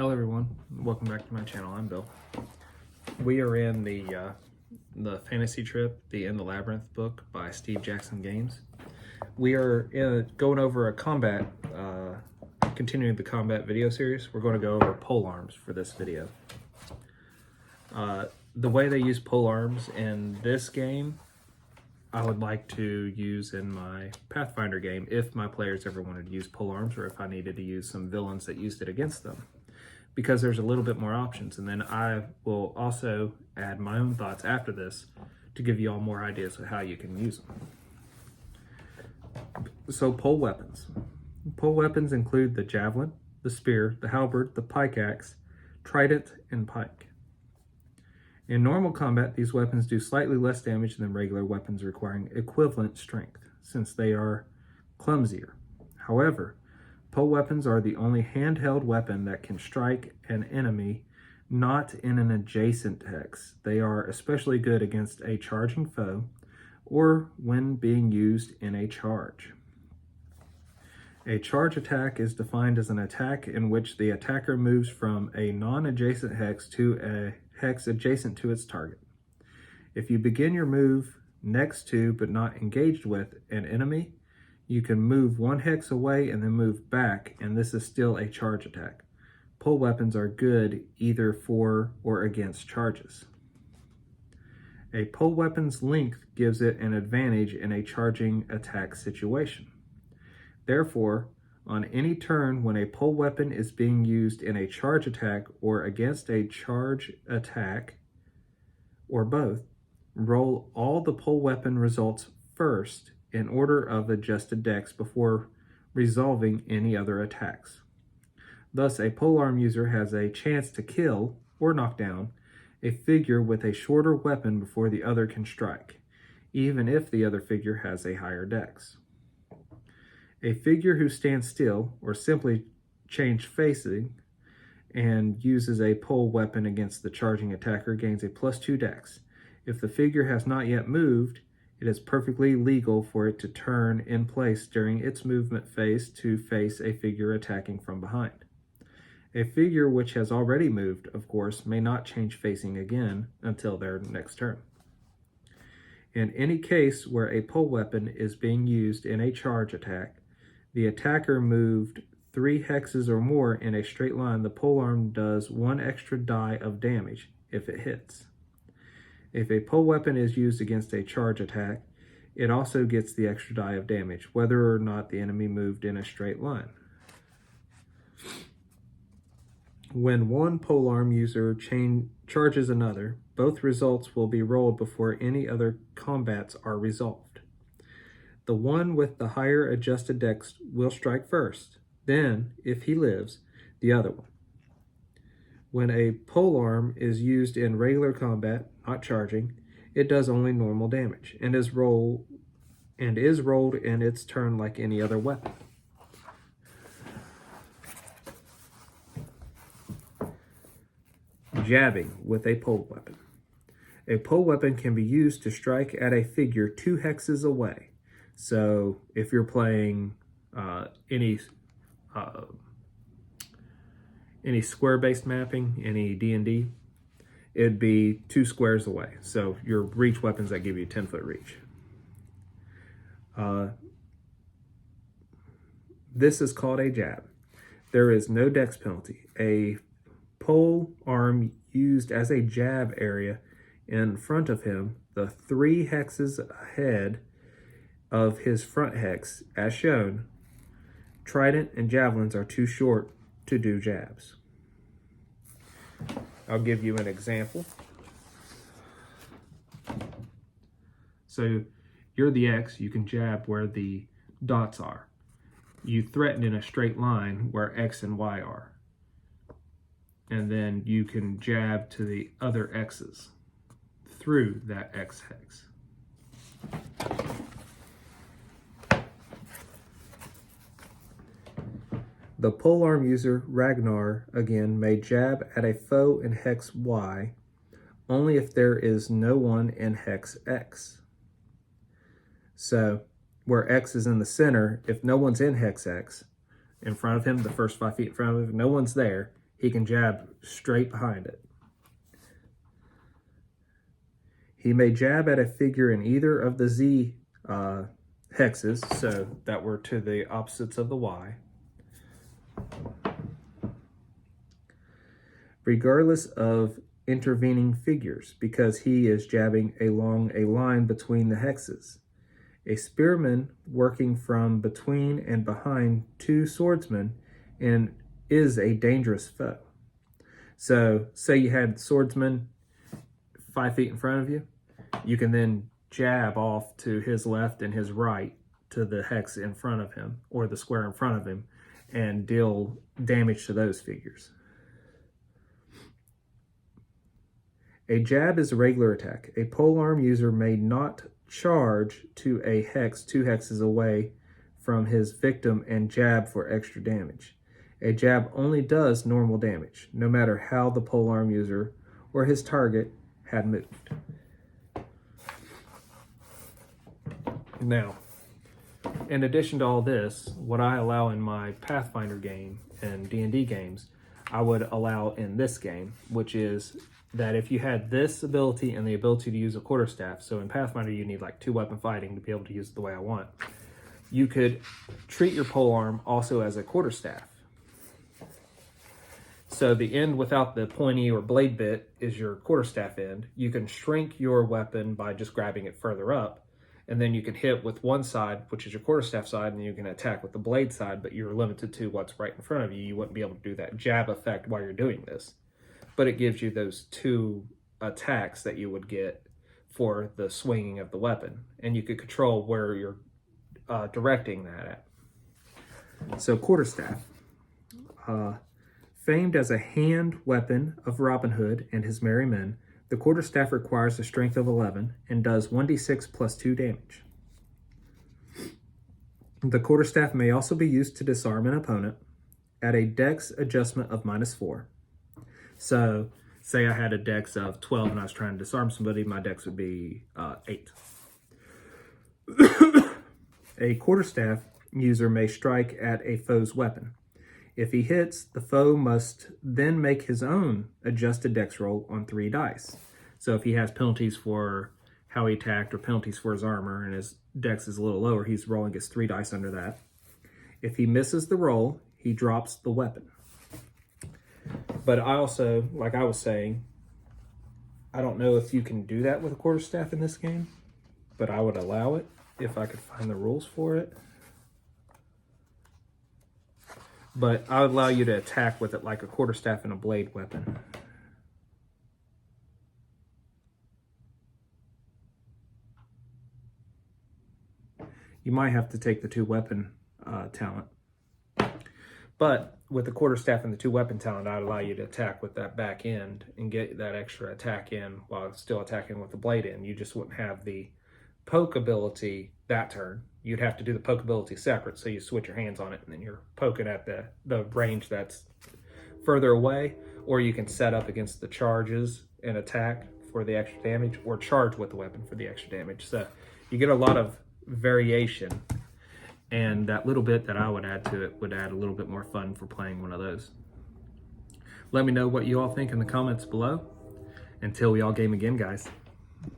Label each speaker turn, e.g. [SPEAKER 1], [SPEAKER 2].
[SPEAKER 1] Hello everyone, welcome back to my channel. I'm Bill. We are in the Fantasy Trip, the In the Labyrinth book by Steve Jackson Games. We are going over a combat, continuing the combat video series. We're going to go over pole arms for this video. The way they use pole arms in this game, I would like to use in my Pathfinder game if my players ever wanted to use pole arms, or if I needed to use some villains that used it against them, because there's a little bit more options. And then I will also add my own thoughts after this to give you all more ideas of how you can use them. So pole weapons. Pole weapons include the javelin, the spear, the halberd, the pickaxe, trident, and pike. In normal combat, these weapons do slightly less damage than regular weapons requiring equivalent strength, since they are clumsier. However, pole weapons are the only handheld weapon that can strike an enemy not in an adjacent hex. They are especially good against a charging foe or when being used in a charge. A charge attack is defined as an attack in which the attacker moves from a non-adjacent hex to a hex adjacent to its target. If you begin your move next to but not engaged with an enemy, you can move one hex away and then move back, and this is still a charge attack. Pole weapons are good either for or against charges. A pole weapon's length gives it an advantage in a charging attack situation. Therefore, on any turn when a pole weapon is being used in a charge attack or against a charge attack, or both, roll all the pole weapon results first in order of adjusted dex before resolving any other attacks. Thus, a polearm user has a chance to kill or knock down a figure with a shorter weapon before the other can strike, even if the other figure has a higher dex. A figure who stands still or simply change facing and uses a pole weapon against the charging attacker gains a +2 dex. If the figure has not yet moved, it is perfectly legal for it to turn in place during its movement phase to face a figure attacking from behind. A figure which has already moved, of course, may not change facing again until their next turn. In any case where a pole weapon is being used in a charge attack, the attacker moved 3 hexes or more in a straight line, the polearm does 1 extra die of damage if it hits. If a pole weapon is used against a charge attack, it also gets the extra die of damage, whether or not the enemy moved in a straight line. When one polearm user charges another, both results will be rolled before any other combats are resolved. The one with the higher adjusted dex will strike first, then, if he lives, the other one. When a polearm is used in regular combat, not charging, it does only normal damage and is rolled in its turn like any other weapon. Jabbing with a pole weapon. A pole weapon can be used to strike at a figure 2 hexes away. So if you're playing any square-based mapping, any D&D, it'd be 2 squares away. So your reach weapons that give you 10-foot reach. This is called a jab. There is no dex penalty. A pole arm used as a jab area in front of him, the 3 hexes ahead of his front hex, as shown. Trident and javelins are too short to do jabs. I'll give you an example. So you're the X, you can jab where the dots are. You threaten in a straight line where X and Y are. And then you can jab to the other X's through that X hex. The polearm user, Ragnar, again, may jab at a foe in hex Y only if there is no one in hex X. So, where X is in the center, if no one's in hex X, in front of him, the first 5 feet in front of him, no one's there, he can jab straight behind it. He may jab at a figure in either of the Z hexes, so that we're to the opposites of the Y, regardless of intervening figures, because he is jabbing along a line between the hexes. A spearman working from between and behind two swordsmen and is a dangerous foe. So say you had swordsmen 5 feet in front of you, you can then jab off to his left and his right to the hex in front of him or the square in front of him and deal damage to those figures. A jab is a regular attack. A polearm user may not charge to a hex 2 hexes away from his victim and jab for extra damage. A jab only does normal damage, no matter how the polearm user or his target had moved. Now, in addition to all this, what I allow in my Pathfinder game and D&D games, I would allow in this game, which is that if you had this ability and the ability to use a quarterstaff, so in Pathfinder you need like 2-weapon fighting to be able to use it the way I want, you could treat your polearm also as a quarterstaff. So the end without the pointy or blade bit is your quarterstaff end. You can shrink your weapon by just grabbing it further up, and then you can hit with one side, which is your quarterstaff side, and you can attack with the blade side, but you're limited to what's right in front of you. You wouldn't be able to do that jab effect while you're doing this. But it gives you those 2 attacks that you would get for the swinging of the weapon. And you could control where you're directing that at. So quarterstaff. Famed as a hand weapon of Robin Hood and his merry men, the quarterstaff requires a strength of 11 and does 1d6 plus 2 damage. The quarterstaff may also be used to disarm an opponent at a dex adjustment of -4. So, say I had a dex of 12 and I was trying to disarm somebody, my dex would be 8. A quarterstaff user may strike at a foe's weapon. If he hits, the foe must then make his own adjusted dex roll on 3 dice. So if he has penalties for how he attacked or penalties for his armor and his dex is a little lower, he's rolling his 3 dice under that. If he misses the roll, he drops the weapon. But I also, like I was saying, I don't know if you can do that with a quarterstaff in this game, but I would allow it if I could find the rules for it. But I would allow you to attack with it like a quarterstaff and a blade weapon. You might have to take the 2-weapon talent. But with the quarterstaff and the 2-weapon talent, I'd allow you to attack with that back end and get that extra attack in while still attacking with the blade in. You just wouldn't have the poke ability that turn. You'd have to do the poke ability separate, so you switch your hands on it and then you're poking at the range that's further away, or you can set up against the charges and attack for the extra damage, or charge with the weapon for the extra damage. So you get a lot of variation, and that little bit that I would add to it would add a little bit more fun for playing one of those. Let me know what you all think in the comments below. Until we all game again, guys.